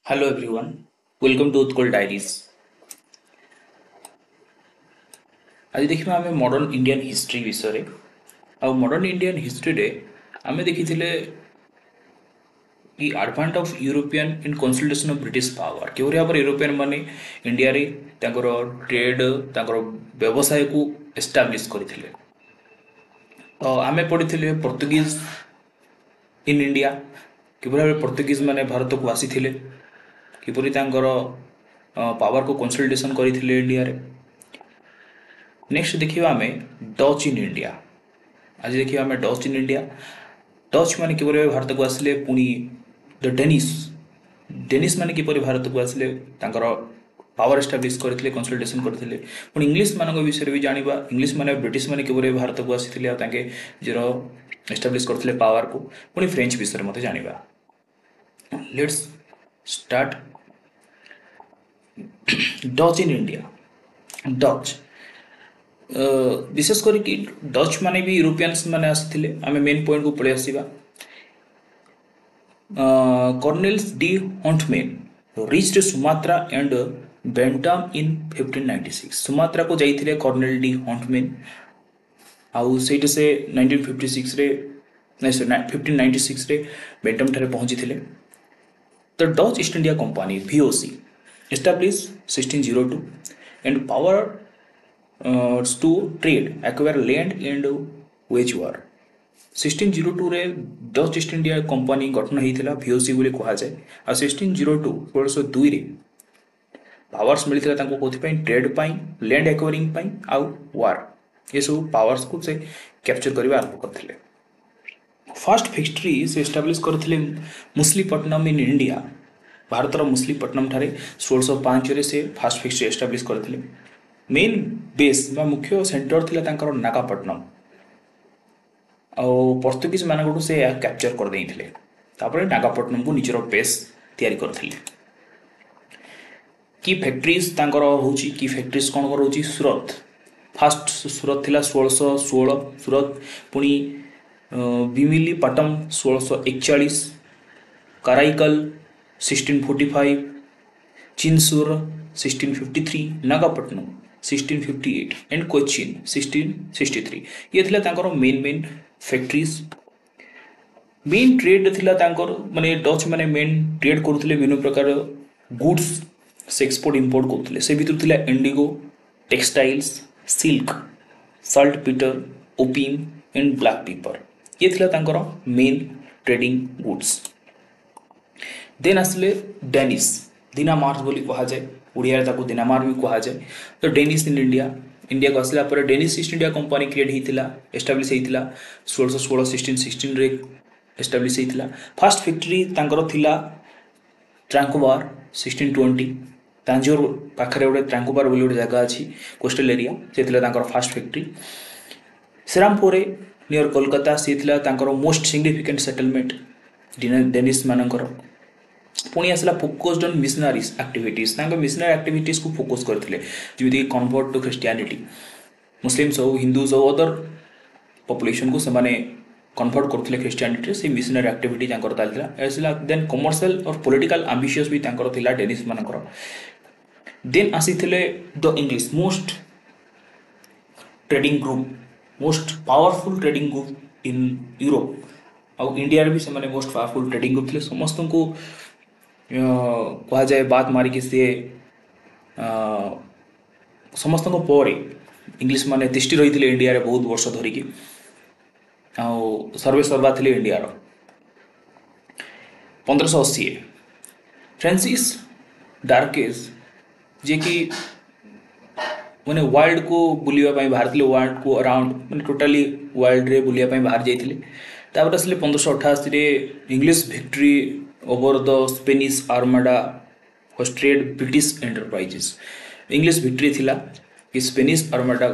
Hello everyone, welcome to Utkal Diaries. आज देखिए आम मॉडर्न इंडियन हिस्ट्री विषय आ मॉडर्न इंडियन हिस्ट्री रे आम देखी कि advent of European in consolidation of British power के भाव में यूरोपियन माने इंडिया रे ट्रेड व्यवसाय को एस्टाब्लिश करथिले। तो आम पढ़ी पोर्तुगीज इन इंडिया कि भाव में पोर्तुगीज माने भारत को आसी किपरि पावर को कंसोलिडेशन करथिले इंडिया रे। नेक्स्ट देखिए आम डच इन इंडिया। आज देखिए आम डच इन इंडिया। डच माने किपरि भारत को आसिले पुणी द डेनिस डेनिस माने किपरि भारत को आसिले पावर एस्टाब्लिश करथिले कंसोलिडेशन करथिले। पुणी इंग्लिश मानक विषय भी जानिबा इंग्लिश माने ब्रिटिश माने किपरि भारत को आसिथिले आ तांके जरो एस्टाब्लिश करथिले पावर को। पुणी फ्रेंच विषय मते जानिबा। Let's start Dutch in India. Dutch विशेष करके डच माने भी यूरोपियंस माने आसिथिले। आमे मेन पॉइंट को पळे आसीबा। Cornelis de Hontman reached Sumatra and Bantam in 1596। Sumatra को जाइथिले कॉर्नेल डी हॉन्टमैन आउ सेठ से 1956 रे नहीं 1596 रे बेंटम ठारे पहुंची थिले। The Dutch east India company VOC established 1602 and power to trade acquire land and wage war। 1602 रे डच ईस्ट इंडिया कंपनी गठन होता VOC बोली कह जाए। आ 1602 1602 रे पावर्स मिलता कौन ट्रेड पाई लैंड एक्वायरिंग पाई आउ वार ये सब पावर्स को से कैप्चर करने आरंभ करते। फर्स्ट फैक्ट्री से एस्टाब्लिश करते मुसलीपट्टनम इन इंडिया। भारतर मुसलीपट्टनम ठारे 1605 रे से फर्स्ट फैक्ट्री एस्टाब्लिश करते। मेन बेस मुख्य सेंटर थिला तांकर नागापट्टनम पोर्तुगीज मानक से कैप्चर कर देइथिले। तापरे नागापट्टनम को निजर बेस तैयारी करथिले। की फैक्ट्रीज तांकर होची की फैक्ट्रीज कोन कर होची सूरत। फर्स्ट सूरत थिला 1616 सूरत। पुणी विमिलीपट्टम 1641 कराईकल 1645 चिंसूर 1653 नागापट्टनम 1658 एंड कोचिन 1663 ये थिला तांकर मेन फैक्ट्रीज। मेन ट्रेड थिला तांकर माने डच माने मेन ट्रेड करुथिले विभिन्न प्रकार गुड्स से एक्सपोर्ट इंपोर्ट करुथिले। से भितर थिला Indigo textiles silk Salt Peter opium and black pepper ये थिला तांकर मेन ट्रेडिंग गुड्स। देन आसले डेनिस दिनामार्स बोली कहा जाए ओडिया ताको दिनामार भी कहा जाए। तो डेनिस इन इंडिया इंडिया को आसला पर Danish East India Company create होता एस्टाब्लिश होता 1616 1616 रे एस्टाब्लिश होता। फर्स्ट फैक्ट्री तांकर थिला ट्रांकोबार 1620 तांजोर पाखरे गोटे ट्रांकोबार बोली गोटे जगह अच्छी कोस्टल एरिया से थिला तांकर first factory. Shrirampur near Kolkata से थिला तांकर मोस्ट सिग्निफिकेंट सेटलमेंट डेनिस मानकर। पुणी आसला focused on missionaries activities missionary activities को फोकस करते जमीक कन्वर्ट टू क्रिश्चियनिटी मुस्लिम्स हो हिंदूज हो अदर पॉपुलेशन को सेमाने कन्वर्ट करते क्रिश्चियनिटी से मिशनरी एक्टिविटी चलता। देन कमर्शियल और पॉलिटिकल एम्बिशियस भी थिला डेनिस मानकर। देन आसी the English most trading group most powerful trading group in Europe आउ इंडिया भी से मोस्ट पावरफुल ट्रेडिंग ग्रुप थे। समस्त को कह जाए बात मारिकी सी समस्त पर इंग्लिश माने तिष्टि रही थे इंडिया रे बहुत वर्ष धरिकी सर्वे सर्वा थे इंडिया 1580 फ्रांसिस डार्केस जे कि मैंने वर्ल्ड को बुलावाई बाहर थे वर्ल्ड को अराउंड मैंने टोटाली वर्ल्ड रे बुलावाई बाहर जाइए। तापर आसले 1588 English victory over the Spanish armada hosted British enterprises. English victory थिला कि स्पेनिश आर्माडा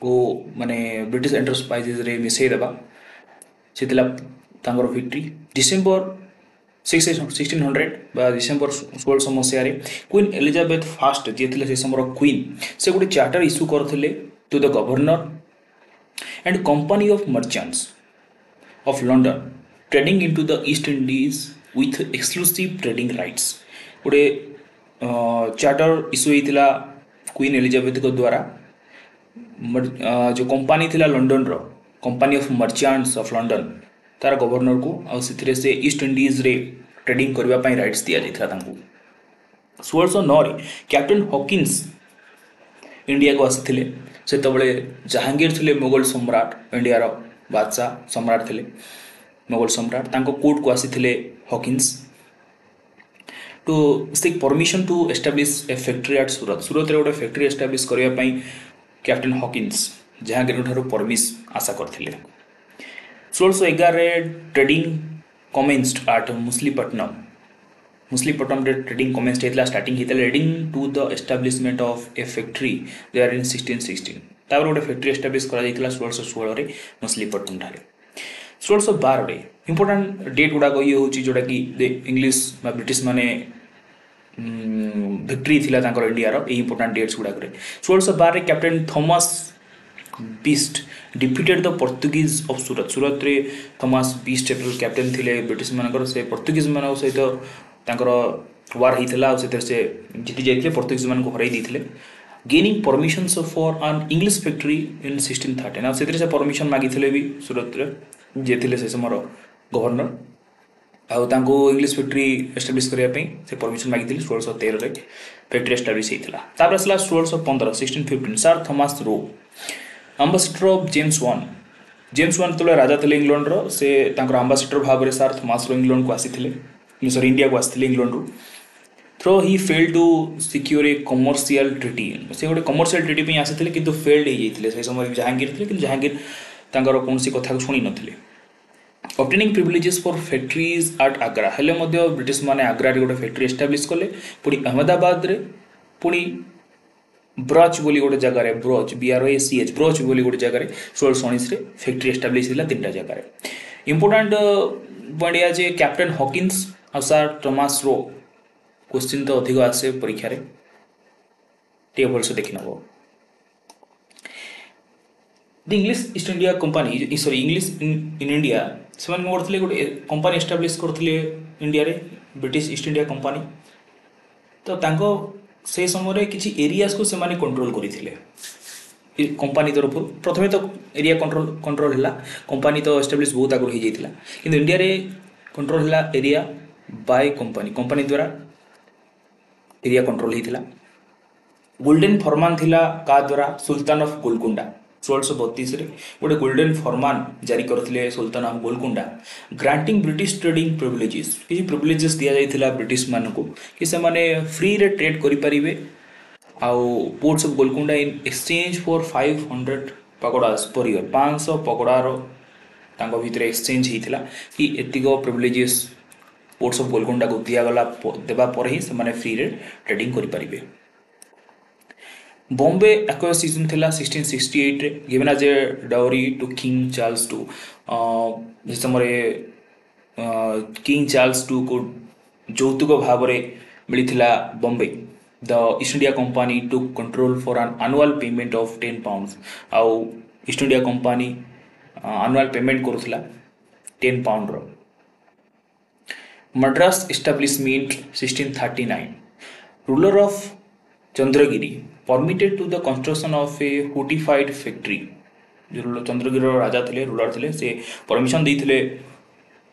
को माने ब्रिटिश एंटरप्राइजेस रे मिसई देबा से थिला तांगर विक्ट्री। डिसेंबर 1600 बा डिसेंबर 1600 मसीह रे क्वीन एलिजाबेथ फर्स्ट जे थिले से समर क्वीन से गोटे चार्टर इश्यू करथिले to the governor and company of merchants of London trading into the East Indies with exclusive trading rights गोटे चार्टर इश्यू होता क्वीन एलिजाबेथ को द्वारा जो कंपनी थिला लंडन रो company of merchants of London तार governor को आ से ईस्ट इंडीज रे ट्रेडिंग करने राइट्स दि जाता 1609 कैप्टेन हॉकिंस इंडिया को आसी से जहांगीर थे मुगल सम्राट इंडिया रो बादशाह सम्राट थे मुगल सम्राट कोर्ट को आसी Hawkins to seek permission to establish a factory at Surat Surat रे गोटे फैक्ट्री एस्टाब्लिश करने कैप्टेन हॉकिंस जहांगीर ठारू परमिश आशा करथिले 1611 ट्रेडिंग कमेंस्ड एट मुसलीपट्टनम रे ट्रेडिंग कमेंस्ड हेतला स्टार्टिंग हेतला leading to the establishment of a factory there in 1616 तापर गोटे फैक्ट्री एस्टाब्लिश करा जायतिला 1616 रे मुसलीपट्टनम ठारे 1612 रे इंपोर्टेंट डेट गुडा ये होची जोटा कि इंग्लिश बा ब्रिटिश माने विक्ट्री थिला तांकर इंडिया रो इंपोर्टेंट डेट्स गुडा करे 1612 रे captain Thomas Best defeated the Portuguese of Surat Surat रे थॉमस बीस्ट कैप्टेन थिले ब्रिटिश मानकर से पोर्तुगीज मान सहित तांकर वार हितला से जीति जाइए पोर्तुगीज मान को हराई देथिले gaining permissions for an English factory in 1613 आ से परमिशन मागिथिले भी सूरत रे जे थिले से समर गवर्नर आउ इंग्लिश फैक्ट्री एस्टाब्लिश करने से परमिशन मागिथिले 1613 रे फैक्ट्री एस्टाब्लिश हेतिला तापर असला 1615 1615 sir Thomas row ambassador of James one तो राजा थे इंग्लैंड रो से एम्बेसडर भाव में सर थॉमस रो इंग्लैंड को आसी सॉरी इंडिया को आसी इंग्लैंड रू थ्रो he failed to secure a commercial treaty से गोटे कमर्शियल ट्रिटी पे आसी किंतु फेल्ड हो से समय जहांगीर थे कि जहांगीर तांकर कौन कथा को शुणी नथिले obtaining privileges for factories at Agra हेले मध्य ब्रिटिश माने आग्रा रे गोटे फैक्ट्री एस्टाब्लिश कले पुणी अहमदाबाद रे पुणी ब्रच बोली गोटे जगार ब्रच BROACH ब्रच बोली गोटे जगार 1619 रे फैक्ट्री एस्टाब्लिश होला तीनटा जगार इंपोर्टेंट पॉइंट या जे कैप्टेन हॉकिंस और सर थॉमस रो क्वेश्चन तो अधिक आसे परीक्षा रे टे भलसे देखि नबो the English East India company sorry English in India से करथिले गोटे कंपनी एस्टाब्लिश करथिले इंडिया रे ब्रिटिश ईस्ट इंडिया कंपनी तो तांको से समय किसी एरियाज को सेमाने कंट्रोल करथिले कंपनी तरफ प्रथमे तो एरिया कंट्रोल हला कंपनी तो एस्टाब्लिश बहुत आगु हो जाइतिला किंतु इंडिया रे कंट्रोल हला एरिया बाय कंपनी द्वारा एरिया कंट्रोल होता गोल्डन फरमान थिला का द्वारा सुल्तान ऑफ गोलकुंडा 1632 रे गोटे गोल्डन फरमान जारी करथिले sultan of Golconda granting British trading privileges किसी प्रिविलेजेस दिया जाइथिला ब्रिटिश मान को कि से माने फ्री रे ट्रेड करि परिबे आउ ports of Golconda in exchange for 500 pagodas per year 500 पकोड़ार तांको भितर एक्सचेंज हिथिला कि एतिको प्रिविलेजेस पोर्ट्स ऑफ गोलकुंडा को दिगला देवा पर ही से फ्री रे ट्रेडिंग करि परिबे बॉम्बे एक्विजिशन थिला 1668 रे given as a dowry to King Charles two जिस समय किंग चार्ल्स टू को यौतुक भाव में मिलता Bombay the East India company to control for an annual payment of 10 pounds आउ East India company annual payment करुला 10 पाउंड रो Madras establishment 1639 ruler of Chandragiri permitted to the construction of a fortified factory जो चंद्रगिरी राजा थे ruler थे से परमिशन देते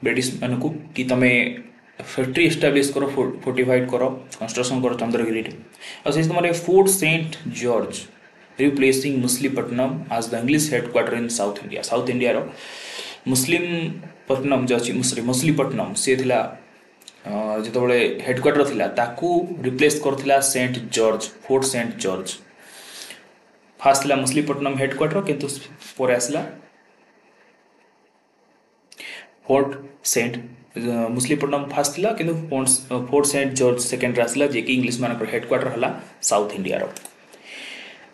British मान को कि तमे फैक्ट्री एस्टाब्लिश करो फोर्टिफाइड करो कंस्ट्रक्शन करो चंद्रगिरी और से तुम fort saint George replacing Masulipatnam आज the English headquarter in south India रो मुसलीपट्टनम जो अच्छी मुसलीपट्टनम से थिला जो हेडक्वार्टर थिला ताकू रिप्लेस करथिला saint George fort saint George first थिला मुसलीपट्टनम हेडक्वार्टर किंतु पर आसला फोर्ट सेंट मुसलीपट्टनम फास्ट थिला किंतु फोर्ट सेंट जॉर्ज सेकेंड आसला जे कि इंग्लिश मानकर हेडक्वार्टर हला साउथ इंडिया रो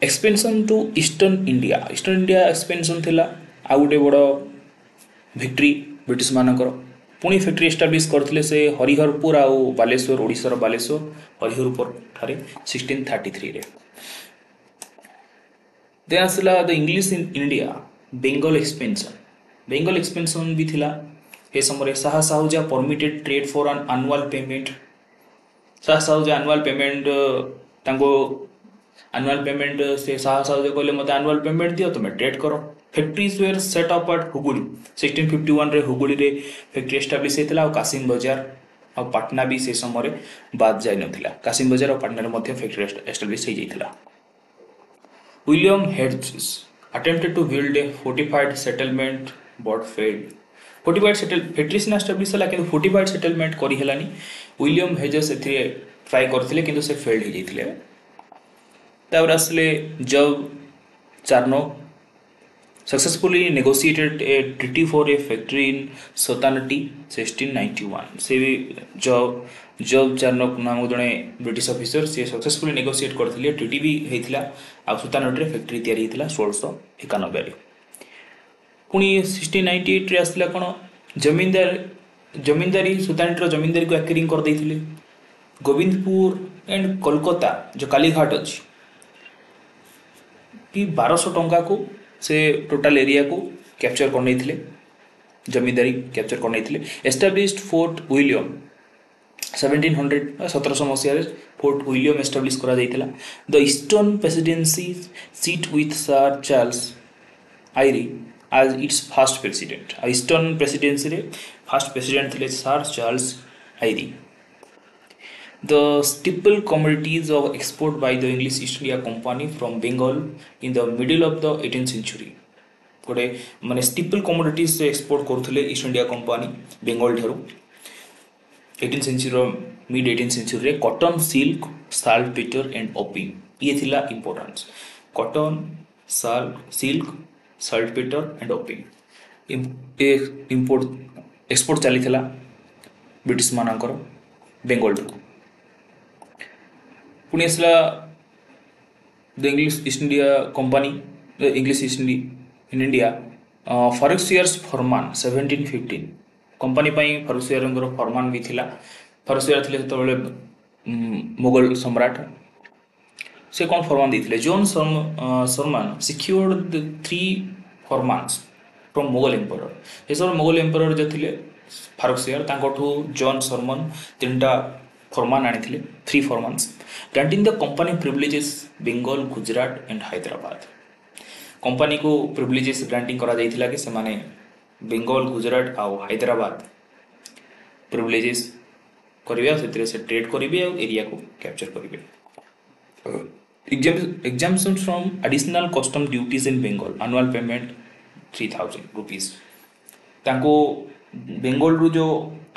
expansion to eastern India expansion थिला आ गोटे बड़ विक्ट्री ब्रिटिश मानकर पुणी फैक्ट्री एस्टाब्लिश करथिले से हरिहरपुर आउ बालेश्वर ओडिशार बालेश्वर हरिहरपुर ठारे 1633 रे देन आसला the English in India Bengal expansion भी थिला ए समय Shah Shuja permitted trade for an annual payment Shah Shuja annual payment annual payment से शाह साहुजा कहले मत एनुअल पेमेंट दियो तुम ट्रेड करो factories where set up eight हुगुली 1651 रे हुगुली रे फैक्ट्री एस्टाब्लिश हेतला और कासिम बाजार और पटना भी से समय बाद जाई नथिला कासिम बाजार और पटना रे मध्य फैक्ट्री एस्टाब्लिश हो जाइथिला William Hedges attempted to build a fortified settlement but failed fortified factory सिना एस्टाब्लिश होला किंतु fortified settlement करी हेलानी विलियम हेजेस एथिरे ट्राई करथिले किंतु से फेल्ड हो जाइथिले तापर आसले Job Charnock successfully negotiated a treaty for a factory in Sotanati 1691 से जब चार्नोक नाम जड़े ब्रिटिश ऑफिसर से सक्सेसफुली नेगोशिएट करथिले ट्रीटी भी हेतिला आ सुतानटी रे फैक्ट्री तयारी हेतिला 1691 रे पुनी 1698 रे आसला कोन जमींदारी सुतानटी रो जमींदारी को एक्वायरिंग कर देथिले गोविंदपुर एंड कोलकाता जो कालीघाट अछि कि 1200 टंका को से टोटल एरिया को कैप्चर कर नहीं जमींदारी कैप्चर कर नहीं एस्टाब्लिश्ड फोर्ट विलियम 1700 मसीह फोर्ट विलियम एस्टाब्लिश करा जाइतिला the eastern presidency seat with sir Charles Eyre as its first president eastern presidency रे फर्स्ट प्रेसिडेंट थे sir Charles Eyre The staple commodities of export by the English East India Company from Bengal in the middle of the 18th century. गोटे माने staple commodities export करुले East India Company Bengal ठारू 18th century mid 18th century रे cotton silk saltpetre and opium ये थिला importance cotton silk saltpetre and opium import export चली थिला British मानकर बेंगल ठारू पुणी आसला the English East India Company English East in India Farrukhsiyar's farman 1715 company Farrukhsiyar फरमान भी थिला फरुखसियर थे जो मुगल सम्राट से कौन फरमान देते John Surman secured 3 farmans from Mughal emperor ये सब मुगल एम्परर जो थे फरुखसियर जॉन शर्मन 3टा फरमान आनी 3 farmans granting the company privileges Bengal Gujarat and Hyderabad company को प्रिविलेजेस ग्रांटिंग करा जाइथिला कि से माने बेंगल गुजरात आ हैदराबाद प्रिविलेजेस करिवे से से ट्रेड करिवे और एरिया को कैप्चर करिवे exemption from additional custom duties in Bengal annual payment 3000 rupees ताको बेंगल रु जो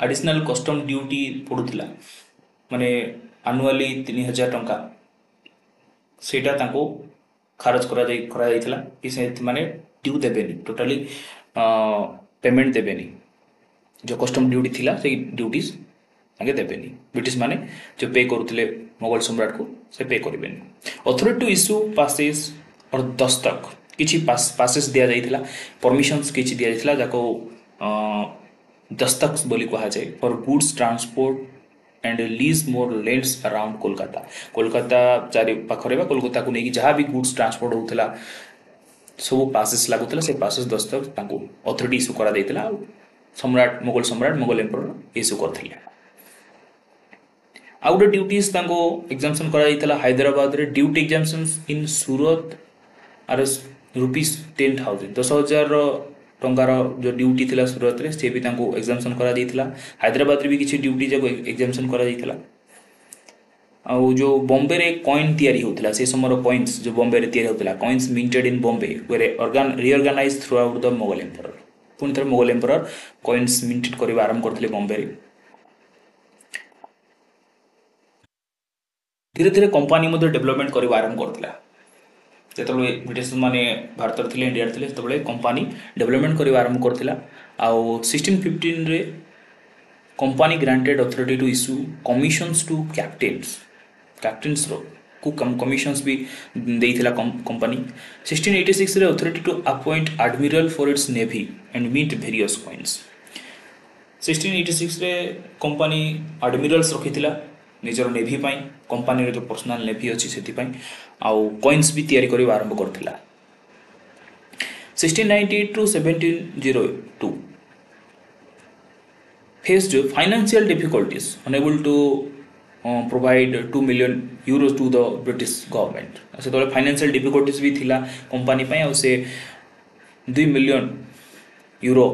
एडिशनल कस्टम ड्यूटी पड़ुथिला माने एनुअली 3000 टंका सेटा ताको खारज करा जाइथिला कि से माने ड्यू देबेनी टोटली पेमेंट देबेनी जो कस्टम ड्यूटी थिला से ड्यूटीज आगे देबेनी ब्रिटिश माने जो पे करुथिले मुगल सम्राट को से पे करिबेनी अथॉरिटी टू इश्यू पासेस और दस्तक किछि पासेस दिया जाइथिला परमिशंस किछि दिया जाइथिला जाको दस्तक बोली कहा जाए for goods transport and lease more lands around Kolkata चारि पाखरे कोलकाता को नहीं जहाँ भी गुड्स ट्रांसपोर्ट होता सब पासेस लगुला से पासेस दस्तक ताको अथॉरिटी इश्यू करा देइतिला सम्राट मुगल एम्परर इश्यू करथिले आउ गोटे ड्यूटीज ताको एग्जाम्पशन करा देइतिला हैदराबाद रे ड्यूटी एग्जाम्पशंस इन सूरत आर ₹10,000 10,000 टंकार जो ड्यूटी थिला सूरत रे से भी ताको एग्जाम्पशन करा देइतिला हैदराबाद रे भी किछि ड्यूटी जब एग्जाम्पशन करा देइतिला आ जो बॉम्बे रे कॉइन तयारी होतिला से समर कॉइन्स जो बॉम्बे रे तयारी होतिला coins minted in Bombay were reorganised throughout the Mughal emperor पुनी थर मुगल एम्परर कॉइन्स मिंटेड करबा आरंभ करथिले बॉम्बे रे धीरे धीरे कंपनी मध्य डेवलपमेंट करबा आरंभ करथिला जेतबे ब्रिटिश माने भारत रे इंडिया रे तबले कंपनी डेवलपमेंट करबा आरंभ करथिला आ 1615 रे company granted authority to issue commissions to captains रो को कमिशंस भी देइथिला कंपनी 1686 रे authority to appoint admiral for its navy and mint various coins 1686 रे कंपनी एडमिरल्स रखिथिला निजर नेवी पाई कंपनी रे जो पर्सनल नेवी अछि सेति पाई आउ कॉइन्स भी तयारी करिवा आरंभ करथिला 1698 to 1702 faced financial difficulties, unable to provide 2 million euros to the British government. से तो फाइनेंशियल डिफिकल्टीज भी थिला कंपनी पे और से 2 मिलियन यूरो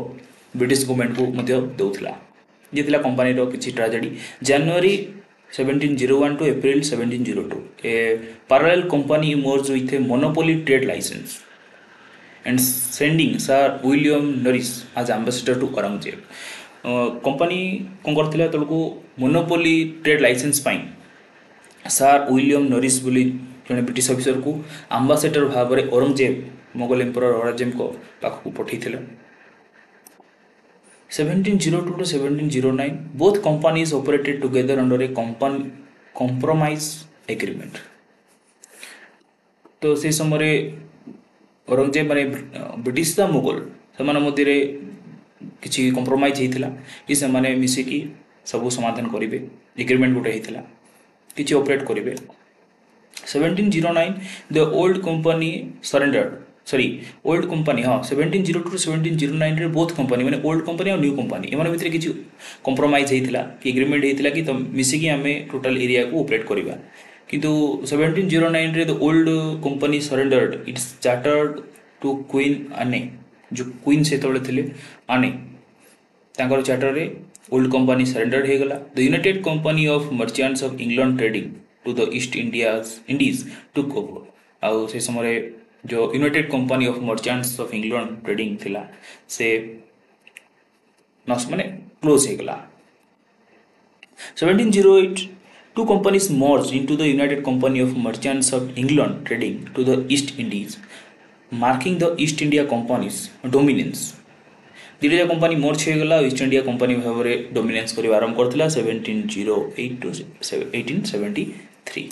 ब्रिटिश गवर्नमेंट को मध्य देउथिला जे थिला कंपनी रो किछि tragedy January 1701 to April 1702 a parallel company merged with a monopoly trade license and sending Sir William Norris as ambassador to Aurangzeb. Company कौन करथिला तलको मोनोपोली ट्रेड लाइसेंस पाई सार William Norris बोली जने British officer को ambassador भाव में Aurangzeb Mughal emperor Aurangzeb को पाख को पठैथिले 1702 to 1709 both companies operated together under a compromise agreement. तो से समय औरंगजेब माने ब्रिटिश दा मुगल समान मध्य किसी कंप्रोमाइज होता कि से माने मिसिकी सब समाधान करेंगे एग्रीमेंट गोटे होता किसी ऑपरेट करेंगे 1709 the old company surrendered old company हाँ 1702 to 1709 रे बोथ कंपनी माने ओल्ड कंपनी और न्यू कंपनी एमान भितर किसी कंप्रोमाइज होता कि एग्रीमेंट होता कि तो मिसिकी आम टोटल एरिया को ऑपरेट करवा किंतु 1709 रे the old company surrendered its chartered to queen आने जो क्वीन से थे आने तांकर चार्टर रे ओल्ड कंपनी सरेंडर हो गला the United Company of merchants of England trading to the East Indies took over आउ से समय जो United Company of merchants of England trading थिला से नस माने क्लोज हो गला 1708 two companies merged into the United Company of Merchants of England trading to the East Indies, marking the East India Company's dominance. दिटा कंपनी मर्ज हो गला east India company भाव में डोमिनेंस कर आरंभ करथिला 1708 to 1873.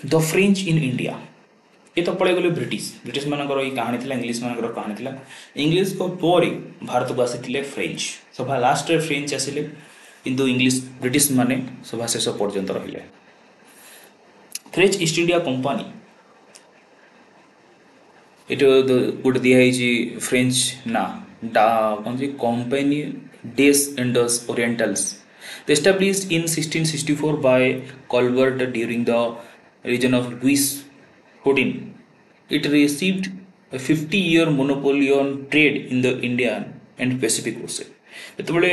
The French in India ये तो पड़े गले ब्रिटिश मानकर ये कहानी थिला इंग्लिश मानकर कहानी थिला इंग्लिश को पर भारत को आसी फ्रेंच सभा लास्ट रे फ्रेंच आसिले किंतु इंग्लिश ब्रिटिश माने सभा शेष पर्यंत रहिले फ्रेंच ईस्ट इंडिया कंपनी इट गोटे दिखाई फ्रेंच ना कौन सी company des Indes Orientales established in 1664 by Colbert during the reign of Louis XIV. It received a 50-year monopoly on trade in the Indian and Pacific Ocean. ଯେତେବେଳେ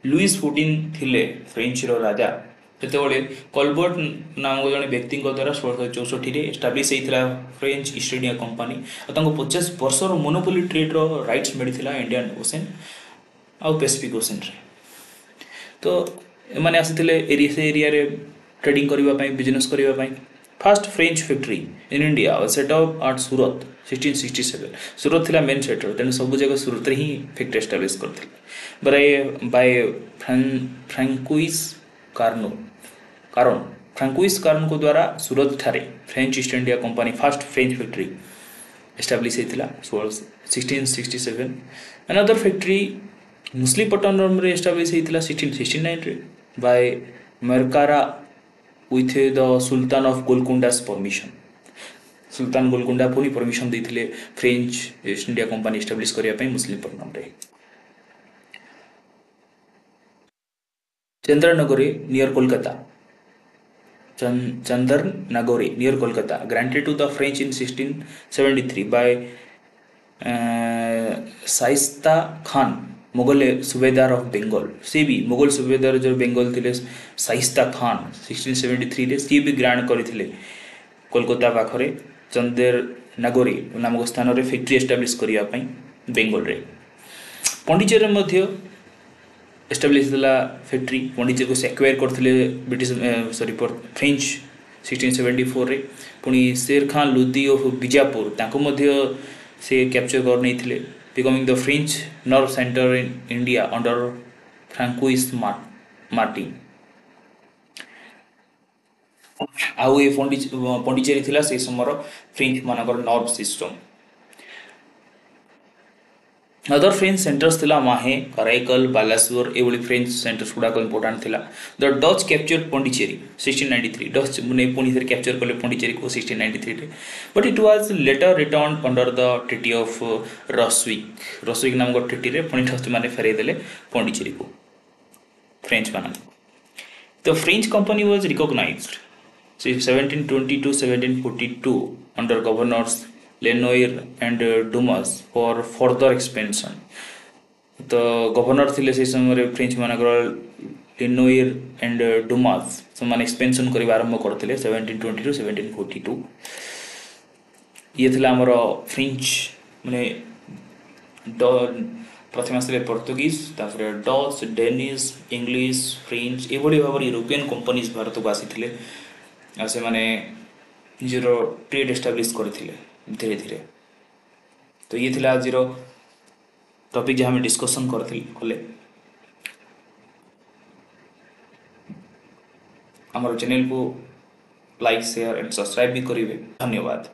Lewis 14 थिले French रो राजा ସେତେବେଳେ କଲବର୍ଟ ନାମକ ଜଣେ ବ୍ୟକ୍ତିଙ୍କ ଦ୍ୱାରା 1664 ଏଷ୍ଟାବ୍ଲିଶ ହେଇଥିଲା ଫ୍ରେଞ୍ଚ ଇଷ୍ଟ ଇଣ୍ଡିଆ କମ୍ପାନୀ ଆଉ ତାଙ୍କୁ 50 ବର୍ଷର ମୋନୋପୋଲି ଟ୍ରେଡ୍ର ରାଇଟ୍ସ ମିଳିଥିଲା ଇଣ୍ଡିଆନ୍ ଓସେନ୍ ଆଉ ପାସିଫିକ୍ ଓସେନ୍ରେ ତ ଏମାନେ ଆସିଥିଲେ ସେ ଏରିଆରେ ट्रेडिंग करने बिजनेस करने first French factory in India set up at Surat 1667 Surat थिला मेन सेटर तेणु सब जगह सूरत ही फैक्ट्री एस्टाब्लिश करते बाय फ्रांकुइस कार्नो को द्वारा सूरत ठारे French East India Company first French factory establish होता 1667 अनदर फैक्ट्री मुसलीपट्टनम रे एस्टाब्लिश होता 1669 by मरकारा with the Sultan of Golconda's permission. सुल्तान गोलकोंडा पुनी परमिशन देते French East India Company establish करने मुसलीपट्टनम रे Chandernagore near Kolkata Chandernagore near Kolkata granted to the French in 1673 by Shaista Khan Mughal subedar of Bengal सी भी मुगल सूबेदार जो बेंगल थे शाइस्ता खान 1673 सी भी ग्रांट करते कोलकाता पाखरे चंदेर नागोरी नामक स्थान में फैक्ट्री एस्टाब्लिश करने बेंगल रे पंडिचेरी मध्य एस्टाब्लिश होला फैक्ट्री पंडिचेरी को एक्वायर करते ब्रिटिश फ्रेंच 1674 रे पुणी शेर खान लोदी ऑफ बीजापुर ताको मध्य से कैप्चर कर नहीं थे becoming the French nerve center in India under Francois Martin. आउ ये पंडिचेरी थिला से समर फ्रेंच मानकर nerve system other French centres थिला माहे कराईकल बालासोर एवली फ्रेंच सेंटर्स गुड़ाक इंपोर्टाट थिला the Dutch captured Pondicherry 1693 Dutch ने पुणी थे कैप्चर कले पॉन्डिचेरी को 1693 रे but it was later return under the treaty of Ryswick नामक ट्रिटी रे पुणी डच माने फेरई देले पॉन्डिचेरी को फ्रेंच मान the French company was recognized 1720 to 1742 under governors Lenoir and Dumas for further expansion. तो गवर्नर थिले से समय फ्रेंच मानकर लिनोइर एंड डुमास से एक्सपेंशन करने आरंभ करते 1720 to 1742 ये थिला हमर फ्रेंच माने प्रथम आसले पोर्तुगीज तापर डच डेनिश इंग्लिश फ्रेंच एभली भाव यूरोपियन कंपनीज भारत को आसी से माने निजर ट्रेड एस्टाब्लिश करथिले धीरे धीरे तो ये थिला आज टॉपिक जहाँ हम डिस्कशन कले आमर चैनल को लाइक शेयर एंड सब्सक्राइब भी करेंगे। धन्यवाद।